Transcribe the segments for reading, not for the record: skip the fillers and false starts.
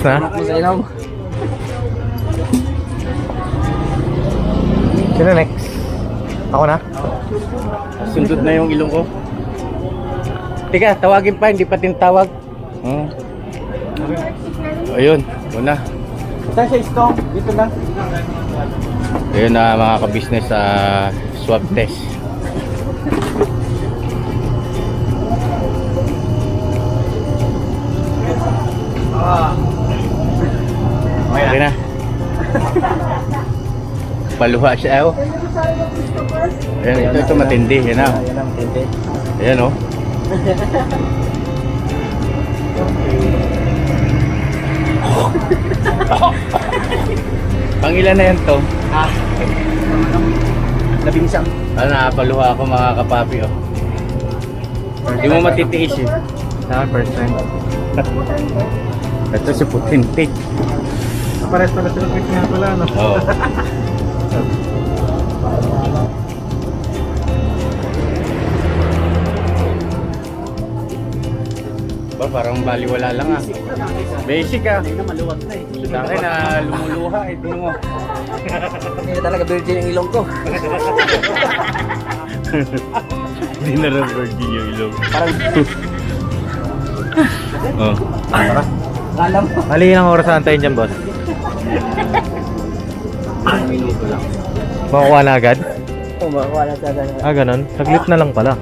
na? Mo sa ilong. Sino next? Ako na? Sundot na yung ilong ko. Teka, tawagin pa, hindi pa tinatawag. Ayun, ito na. Saan siya istong? Dito na. Ayun na mga ka-business sa swab test. Okay na. Paluha siya, oh. Ayan, ito matindi, yan na. Yan ang tinte. Ayan, oh. Pangilan na yan to? Nabinsang. Nakapaluha ako mga kapapi, oh. Hindi mo matitiis, eh. Saan first time? Ito si Putintik. Pares pala sila quick nga pala, no? Oo. Ba, parang baliwala lang, ah. Basic, ah. Maluwag na eh. Sa akin na lumuluha, eh. Tingnan mo. Hindi na talaga virgin yung ilong ko. Hindi na rin virgin yung ilong. Parang Oh. alam mo. Mali ilang oras antayin dyan, boss? Minuto lang. Makukuha na agad? Oo, makuha na sa Ah, ganun? Saglit na lang pala.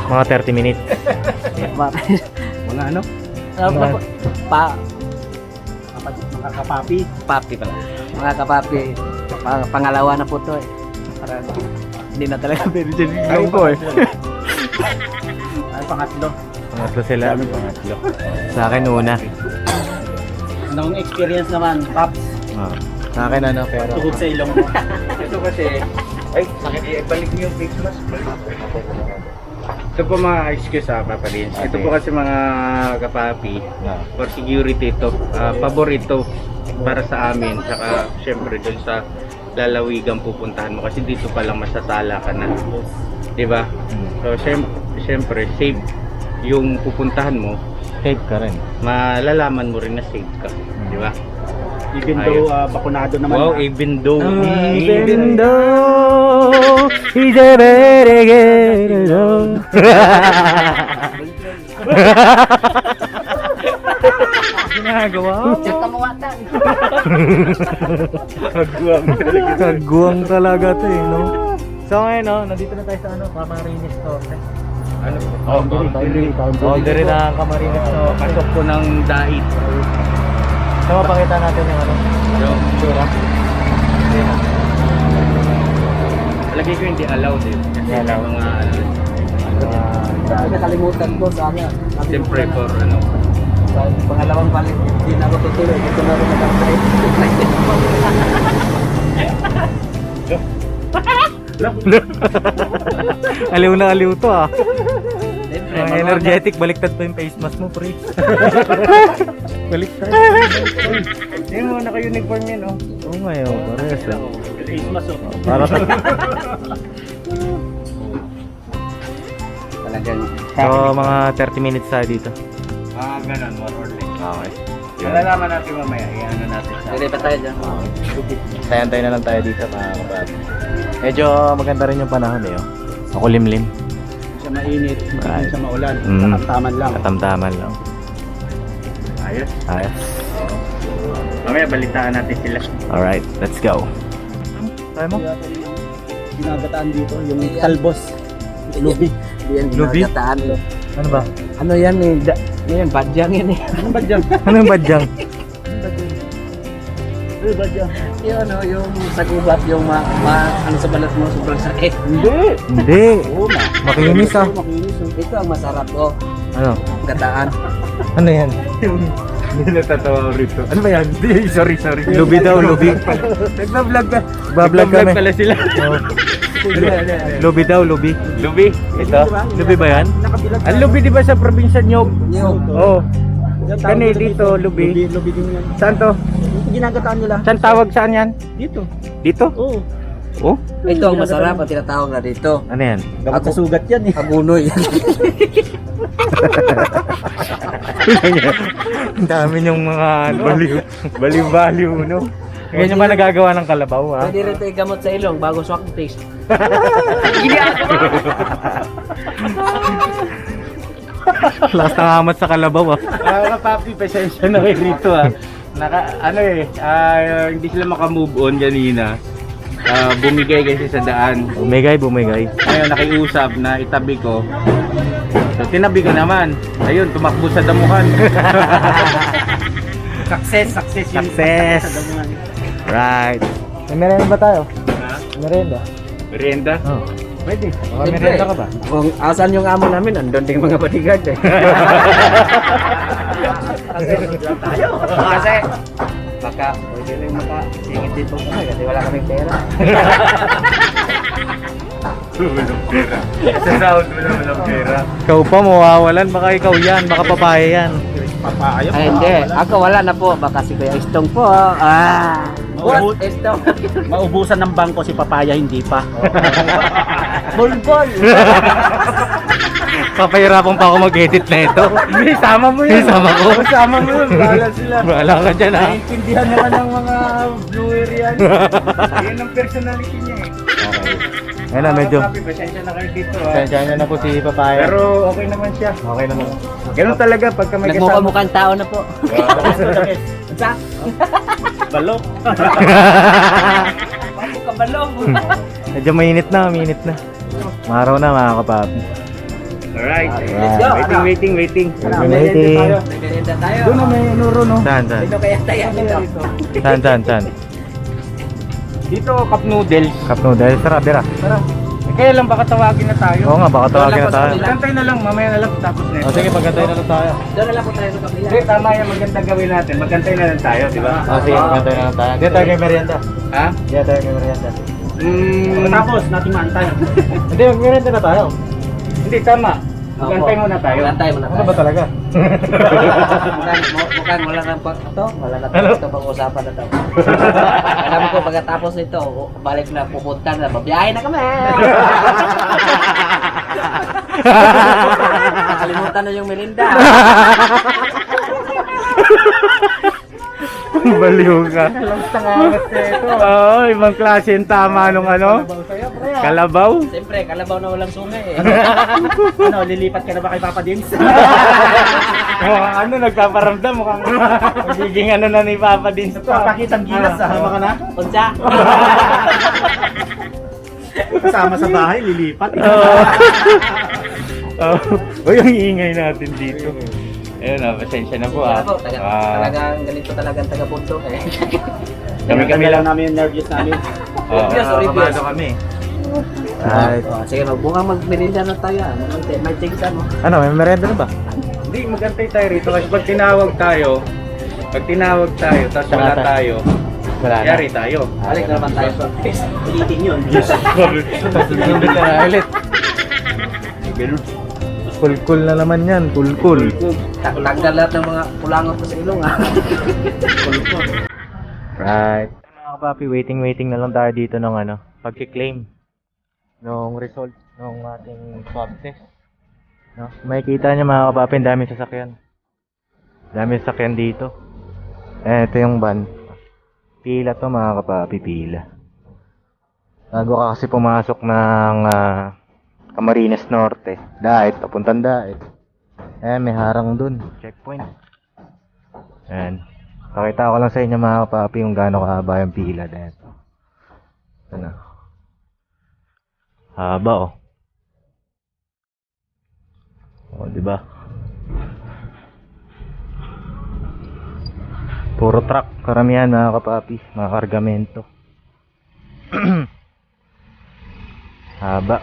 Mga 30 minutes. Mga ano? Makakapapi. Papi pala. Mga kapapi. Pangalawa na po to eh. Para hindi na talaga virgin yung ilong ko eh. Ay, pangatlo. Pangatlo sila. Pangatlo. Sa akin una. Anong experience naman, Paps? Ah. Sa akin ano, pero... Tugod sa ilong mo. Ito kasi, ay, sakit, balik niyo yung face mask. Ito po mga excuse, paparin. Ito po kasi mga kapapi, for security ito, paborito para sa amin. Saka, syempre, doon sa lalawigan pupuntahan mo. Kasi dito pa lang masasala ka na. Diba? So, syempre, safe yung pupuntahan mo. Safe ka rin. Malalaman mo rin na safe ka. Diba? Even though bakunado naman. Wow, even though. Even though he's a very good ginagawa mo. Check mo watan. Kagwang talaga to eh, no? So ngayon, no, nandito na tayo sa ano, Camarines Store. Ano? Oh, Boundary na ang Camarines Store. Pasok ko ng dait. So, mapakita natin yung ano. Yung Sura. Hindi na. Lagi ko hindi allowed eh. Kasi may mga ano. Nakalimutan ko sana. Siyempre for ano. Sa pangalawang balik, hindi na ako tutuloy. Dito na rin nakapit. Aliw na aliw to ah. Ang energetic, baliktad pa yung face mask mo, pre. Baliktad. Hindi mo, naka-uniform yan oh. Oo nga yun, pares ah. Face mask oh. Para sa... Talagang. So, mga 30 minutes tayo dito. Ganun, more or less. Okay. Malalaman natin mamaya. I-ano natin sa... Pwede pa tayo dyan. Tayantay na lang tayo dito, mga kapatid. Medyo maganda rin yung panahon eh. Oh. Ako limlim. Siya mainit, hindi siya maulan. Mm. Katamtaman lang. Katamtaman lang. Ayos. Ayos. Mamaya balitaan natin sila. Alright, let's go. Tayo mo? Ginagataan dito, yung talbos. Lubi. Yan, Lubi? ginagataan. Ano ba? Ano yan eh? Yan, badyang yan eh. Ano badyang? Ano yung badyang? Ano badyang? Yung ano, yung sagubat, yung ano sa balat mo, sobrang sakit. Hindi. Oo, Makinis ah. makinis. Ito ang masarap ko. Ano? Gataan. Ano yan? Hindi natatawa rito. Ano ba yan? Sorry. Lubi daw, lubi. Nagbablog na. Bablog kami. pala sila. Oh. Lubi daw, lubi. Lubi. Ito. Lubi ba yan? Ang lubi di ba sa probinsya Nyog? Yung. Oo. Kani dito, lubi. Lubi din yan. Saan to? Ito ginagataan nila. Saan tawag saan yan? Dito. Dito? Oo. Oh? Ito ang masarap ang tinatawag na dito. Ano yan? Gamot sa sugat yan eh. Agunoy. Ang dami yung mga ano, baliw-baliw, no? Ganyan ba nagagawa ng kalabaw, ha? Pwede rin ito igamot sa ilong bago swak taste. Lakas ng amat sa kalabaw, ha? Kapapi, pasensya na kayo rito hindi sila makamove on kanina. Bumigay kasi sa daan. Bumigay. Ngayon nakiusap na itabi ko. So tinabi ko naman. Ayun, tumakbo sa damuhan. Success yung Success. sa damuhan. Right. May merienda ba tayo? Ha? Merienda? Merienda? Oo. Pwede. May merienda ka ba? Kung asan yung amo namin, andun din mga bodyguard eh. Tayo. Kasi baka pwede rin makasingit dito kami kasi wala kaming pera. Walang pera. Sa sound, walang pera. Ikaw pa, mawawalan. Baka ikaw yan. Baka papaya yan. Papaya Ay hindi, ako wala na po. Baka si Kuya Istong po. What? Istong. Maubusan ng bangko si Papaya, hindi pa. Bulbol. Papahirapan pa ako mag-edit na ito. Hindi, sama mo yun. Sama ko. Sama mo yun. Bahala sila. Bahala ka dyan, ha? Naiintindihan naman ng mga viewer yan. Yan ang personality niya eh. Okay. Ayun na, medyo. Papi, pasensya na kayo dito. Sensya na po si Papaya. Pero okay naman siya. Okay naman. Ganun talaga pagka may kasama. Nagmukhang tao na po. Sa? Balok. Kabalong. Medyo mainit na. Maraw na, mga kapapi. Alright. Let's go. Waiting. Waiting. Nagdedenda tayo. Doon na may nuro, no? Saan? Dito kaya tayo dito. Saan? Dito, cup noodles. Cup noodles. Tara, bira. Tara. Kaya lang baka tawagin na tayo. Oo nga, baka tawagin na tayo. Kantay na lang, mamaya na lang tapos na. O sige, pagkantay na lang tayo. Doon na lang po tayo sa kapila. Hindi, tama yan. Maganda gawin natin. Magkantay na lang tayo, di ba? O sige, pagkantay na lang tayo. Diyan tayo may merienda. Ha? Diyan tayo may merienda. Tapos, natin maantay. Hindi, mag-merienda na tayo. Hindi, tama. Magkantay muna tayo. Magantay muna Ano tayo. ba talaga? Mukhang wala nang wala na ito pag-usapan na ito. Alam ko pagkatapos nito, balik na pupunta na, babiyahe na kami. Nakalimutan na yung merinda. Baliw ka. Tangangat na ito. Oo, ibang klase yung tama nung ano. Kalabaw. Siyempre, kalabaw na walang sungay eh. Ano, lilipat ka na ba kay Papa Dims? Mukhang ano, nagpaparamdam. Mukhang magiging ano na ni Papa din. Papakitang gilas, sama ka na? Unsa? Kasama sa bahay, lilipat. Uy, ang iingay natin dito. Ayun na, pasensya na po ah. Talagang ganito talagang taga-bundok eh. Kami lang namin yung nervous namin. Kabado kami. Right. Sige, mag-merinda na tayo. May tingsa mo. Ano, may merienda na ba? Hindi, magantay tayo rito kasi pag tinawag tayo, tapos wala tayo, Wala na. yari tayo. Balik na naman tayo sa face. Ulitin yun. Sulit na ulit. Cool na naman yan. Cool. Tanggal lahat ng mga kulangot ko sa ilong ha. Right. Mga kapapi, waiting na lang tayo dito ng ano, pagki-claim ng result ng ating swab test. No? Makikita niyo mga kapapi, ang daming sasakyan. Daming sasakyan dito. Ito yung van. Pila to mga kapapi, pila. Bago ka kasi pumasok ng Camarines Norte. Dait, papuntang Dait. May harang dun. Checkpoint. Ayan. Pakita ko lang sa inyo mga kapapi kung gaano kahaba yung pila dahil. Ano? Haba oh. O, diba? Puro truck. Karamihan mga kapapi. Mga kargamento. Haba.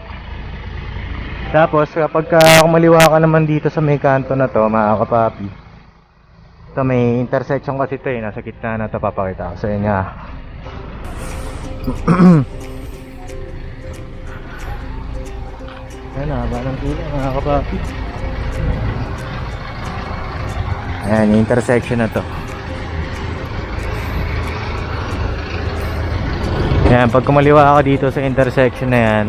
Tapos kapag kumaliwa ka naman dito sa may kanto na to mga kapapi, ito may intersection kasi ito nasa gitna na ito, papakita ko sa inyo. Ayan, haba ng pila mga kapapi. Ayan, yung intersection na to. Ayan, pag kumaliwa ako dito sa intersection na yan,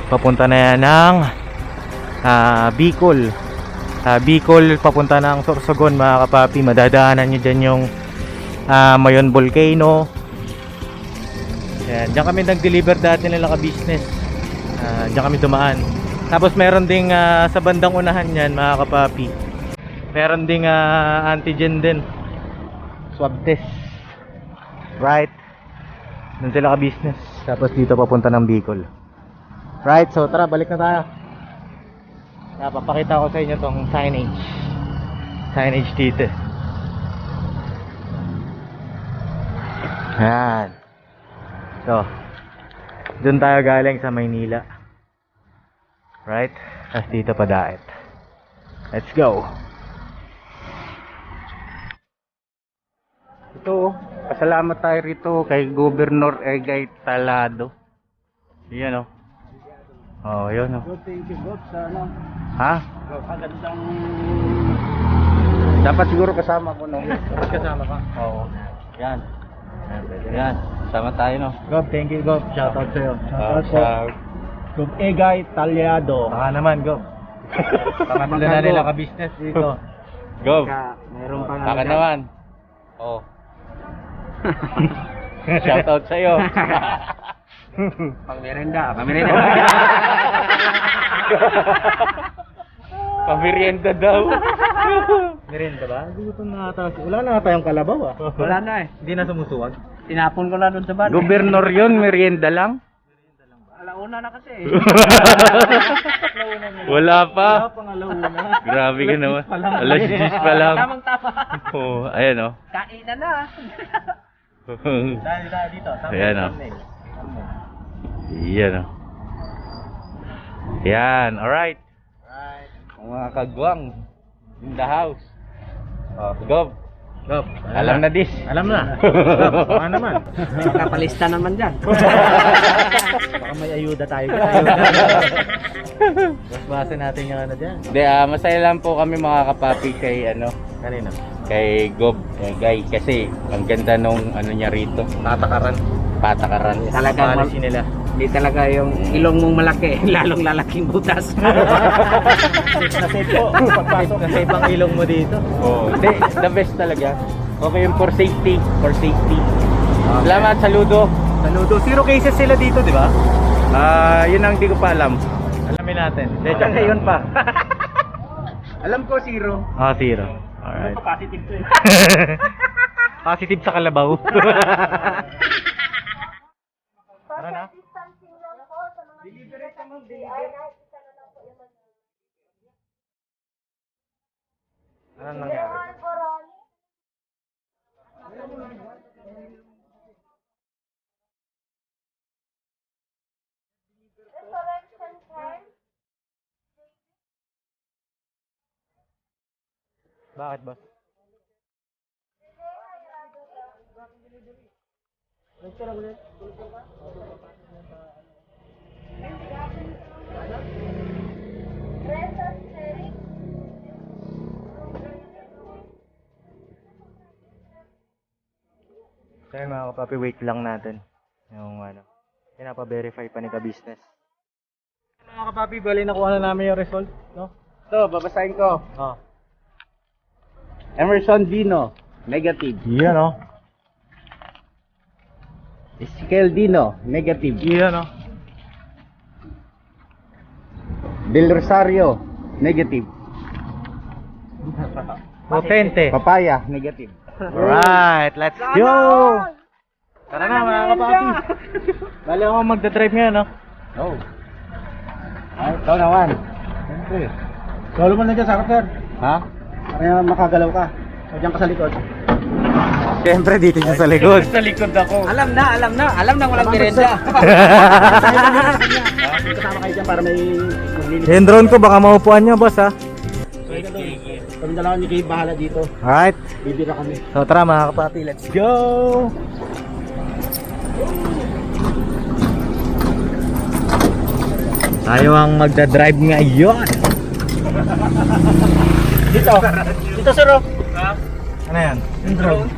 papunta na yan ng Bicol. Sa Bicol, papunta ng Sorsogon mga kapapi. Madadaanan nyo dyan yung Mayon Volcano. Yan, dyan kami nag-deliver dati nila ka-business. Dyan kami dumaan. Tapos meron ding sa bandang unahan yan mga kapapi. Meron ding antigen din. Swab test. Right. Doon sila ka-business. Tapos dito papunta ng Bicol. Right, so tara, balik na tayo. Papakita ko sa inyo tong signage. Signage dito. Yan. So, doon tayo galing sa Maynila. Right? Tapos dito pa daet. Let's go. Ito, pasalamat tayo rito kay Governor Egay Talado. Yan o. Oh, yun o. Good, thank you, God. Sana. Ha? Magandang... Dapat siguro kasama ko, no? Dapat kasama ka? Oo. Yan. Yan. Sama tayo, no? Gob, thank you Gob. Shoutout sa'yo. Sa... Gob Egay Talyado. Baka naman Gob. Pangatlo na nila ka-business dito. Go. Meron pa Baka naman. Oh. Shoutout sa'yo. Pang-merenda. Pamirienda daw. Merienda ba? Gutom na ata. Wala na tayong kalabaw Wala na eh. Hindi na sumusuwag. Tinapon ko na doon sa ban. Gobernur yun, merienda lang. Alauna na kasi eh. Wala pa. Pangalauna. Grabe ka naman. Alas 10 pa lang. Tamang tama. Oh, ayan oh. Kainan na. Dahil tayo dito. Ayan oh. Ayan oh. Yan, alright. Right. Mga kagwang in the house. Oh, Gob. Gob. Alam na this. Alam na. Gob, baka naman. Kapalista naman dyan. Baka may ayuda tayo. Basbasa natin yung ano dyan. Hindi, masaya lang po kami mga kapapi kay ano, Kanina. kay Gob, Guy, kasi ang ganda nung ano niya rito, Tatakaran. patakaran. Talagang Policy nila. Hindi talaga yung ilong mong malaki, lalong lalaking butas. Safe na safe po. Pagpasok na safe ang ilong mo dito. Oh, hindi, the best talaga. Okay yung for safety, for safety. Salamat, saludo. Saludo. 0 cases sila dito, di ba? Yun ang hindi ko pa alam. Alamin natin. Dito ngayon pa. Alam ko 0. 0. Alright. Positive to eh. Positive sa kalabaw. Tara na. Ano nangyari? Bakit boss? So yun mga kapapi, wait lang natin yung ano, pinapa-verify pa ni ka-business. Mga kapapi, bali nakuha na namin yung result, no? So, babasahin ko. Oh. Emerson Dino, negative. Iyan oh. Ezekiel Dino, negative. Iyan oh. Del Rosario, negative. Potente. Papaya, negative. Alright, let's go! Tara na mga kapapi. Bali ako magdadrive ngayon, no? Oh. Ay, ikaw naman. Siyempre. Lalo mo na dyan sa sir. Ha? Kaya makagalaw ka. O dyan ka sa likod. Siyempre dito siya sa likod. Sa likod ako. Alam na walang merenda. Kasama kayo dyan para may maglinis. Yung drone ko baka maupuan niya, boss, ha? Kami dalawa ni Gabe bahala dito. Alright. Bibira kami. So tara mga kapapi, let's go! Tayo ang magdadrive ngayon. Dito. Dito sir. Ano yan? Drone.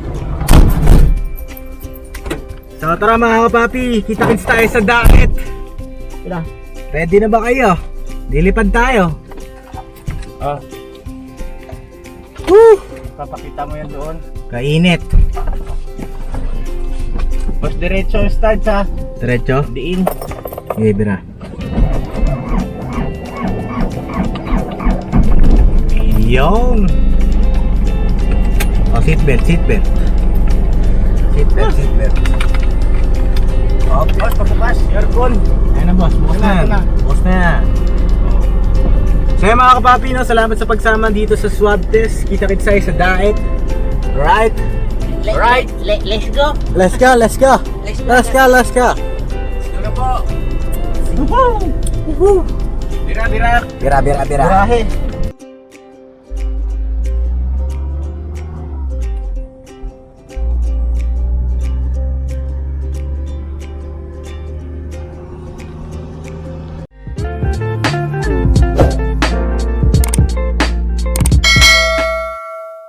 So tara mga kapapi, kita-kits tayo sa dagat. Ila. Ready na ba kayo? Lilipad tayo. Papakita mo yan doon. Kainit. Mas diretso ang start ha. Diretso? Diin. Okay, bira. Yun. Oh, seatbelt. Seatbelt. Okay. Boss, pabukas. Aircon. Ayun na boss, bukas Ito na. na. Bukas na. So yun mga kapapi, no? Salamat sa pagsama dito sa swab test. Kita-kits tayo sa diet. Right? Alright. Let's go. Let's go, let's go. Let's go, let's go. Ito na po. Woohoo! Bira. Bira. Birahe.